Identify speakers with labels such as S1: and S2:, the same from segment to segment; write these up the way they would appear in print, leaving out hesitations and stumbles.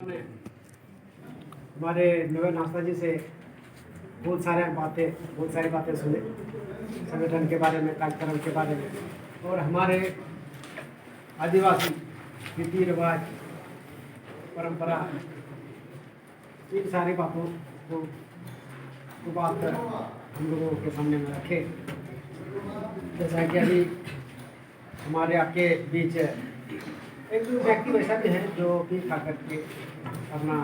S1: हमारे नवे नाश्ता जी से बहुत सारी बातें सुने संगठन के बारे में, कार्यक्रम के बारे में, और हमारे आदिवासी रीति रिवाज, परंपरा, इन सारी बातों को बात कर हम लोगों के सामने में रखे। जैसा कि अभी हमारे आपके बीच एक व्यक्ति वैसा भी है जो पी खा करके अपना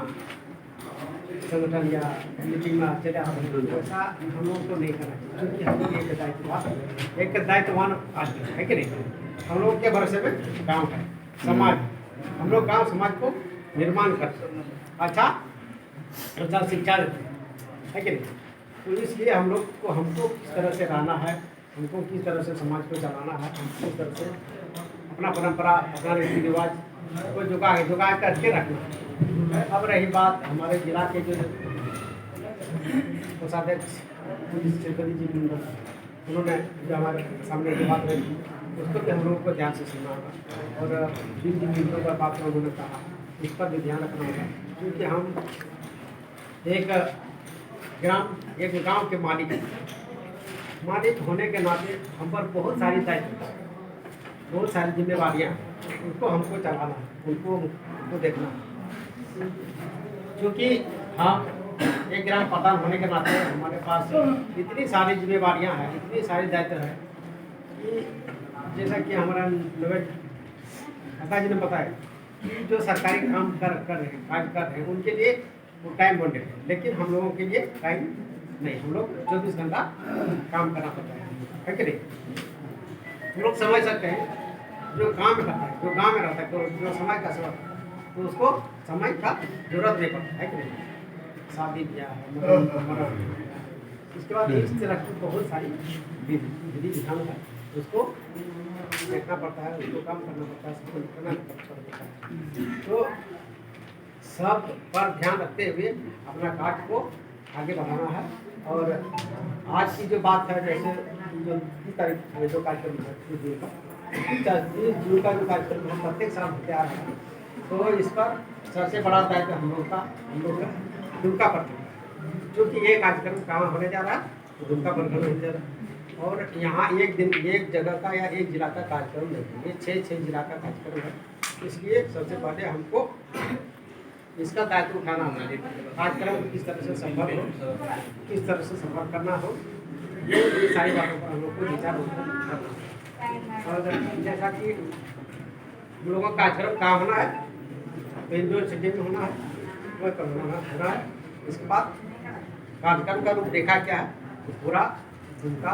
S1: संगठन या मीटिंग में चले आते हैं। वैसा हम लोग को नहीं करना चाहिए, क्योंकि हम लोग एक दायित्ववान आदमी है कि नहीं। हम लोग के भरोसे में गांव है, समाज, हम लोग गांव समाज को निर्माण करते हैं, अच्छा शिक्षा देते हैं, है कि नहीं। तो इसलिए हमको किस तरह से रहना है, हमको किस तरह से समाज को चलाना है, हमको किस तरह से अपना परंपरा, अपना रीति रिवाज को जुगा करके रखना है। अब रही बात हमारे जिला के जो कोषाध्यक्ष पुलिस श्रीपति जी बिंदु, उन्होंने जो हमारे सामने की बात रखी उसको भी हम लोग को ध्यान से सुनना होगा, और जिन बिंदुओं पर बात उन्होंने कहा इस पर भी ध्यान रखना होगा, क्योंकि हम एक गांव के मालिक होने के नाते हम पर बहुत सारी दायित्व, बहुत सारी जिम्मेवारियाँ, उनको हमको चलाना है, उनको देखना है। क्योंकि हम एक ग्राम प्रधान होने के नाते हमारे पास इतनी सारी जिम्मेवारियाँ हैं, इतनी सारी दायित्व है कि जैसा कि हमारा नवे नेता जी ने बताया कि जो सरकारी काम कर रहे हैं, कार्य कर रहे हैं, उनके लिए वो टाइम बन रहे हैं, लेकिन हम लोगों के लिए टाइम नहीं। हम लोग 24 घंटा काम करना पड़ता है कि नहीं। हम लोग समझ सकते हैं जो काम में रहता है, जो गाँव में रहता है, जो समाज का सेवा, तो उसको समय का जरूरत नहीं पड़ता है कि नहीं। शादी ब्याह है, इसके बाद इस तरह की बहुत सारी विधि विधान है, उसको देखना पड़ता है, उसको काम करना पड़ता है, सबको करना पड़ता है। तो सब पर ध्यान रखते हुए अपना कार्य को आगे बढ़ाना है। और आज की जो बात है, जैसे जो 30 तारीख जो कार्यक्रम है, 30 जून का जो कार्यक्रम हम प्रत्येक साल होते आ रहे हैं, तो इस पर सबसे बड़ा दायित्व हम लोग का दुमका पर, क्योंकि ये कार्यक्रम कहाँ होने जा रहा है, तो दुमका पर होने जा रहा है। और यहाँ एक दिन एक जगह का या एक जिला का कार्यक्रम नहीं है, ये 6 जिला का कार्यक्रम है। इसलिए सबसे पहले हमको इसका दायित्व उठाना होगा, कार्यक्रम किस तरह से संभव हो, किस तरह से संभव करना हो, ये सारी बातों पर हम लोग को विचार करना। और जैसा कि हम लोगों का कार्यक्रम कहाँ होना है, तो इंडोर सिटी में होना है, वह कब होना है। इसके बाद कार्यक्रम का रूपरेखा क्या है, तो पूरा उनका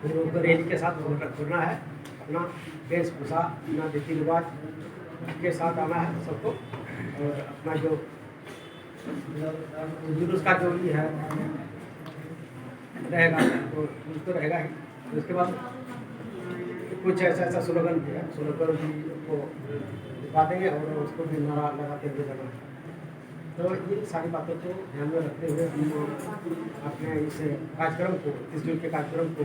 S1: रैली के साथ घूमना है, अपना वेशभूषा, अपना रीति रिवाज के साथ आना है सबको, और अपना जो जुलूस का जो भी है रहेगा तो उसको रहेगा ही। उसके बाद कुछ ऐसा स्लोगन भी है, स्लोगन भी को दिखा देंगे और उसको भी नारा लगाते हुए जाना है। तो ये सारी बातों को ध्यान में रखते हुए हम अपने इस कार्यक्रम को, 30 जून के कार्यक्रम को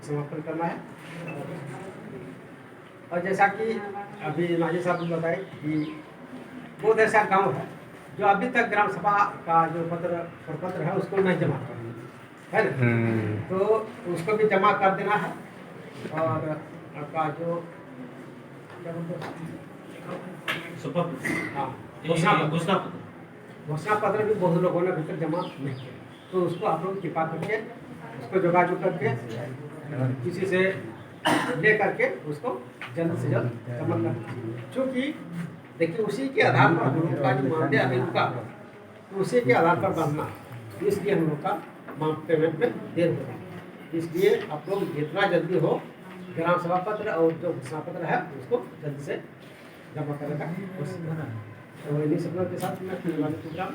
S1: समापन करना है। और जैसा कि अभी नाजी साहब ने बताया कि बहुत ऐसा गांव है जो अभी तक ग्राम सभा का जो प्रपत्र है उसको नहीं जमा कर है ना, तो उसको भी जमा कर देना है। और आपका जो क्या बोलते हैं, घोषणा पत्र भी बहुत लोगों ने अभी तक जमा नहीं किया, तो उसको आप लोग कृपा करके उसको जोगाजोग करके किसी से ले करके उसको जल्द से जल्द जमा कर, क्योंकि देखिए उसी के आधार पर हम लोग का जो मानदेय अभी का, तो उसी के आधार पर बढ़ना, इसलिए हम लोग का पेमेंट में देर हो रहा है। इसलिए आप लोग जितना जल्दी हो ग्राम सभा पत्र और जो घोषणा पत्र है उसको जल्द से जमा करने का कोशिश करना है। तो इन्हीं सपनों के साथ मैं प्रोग्राम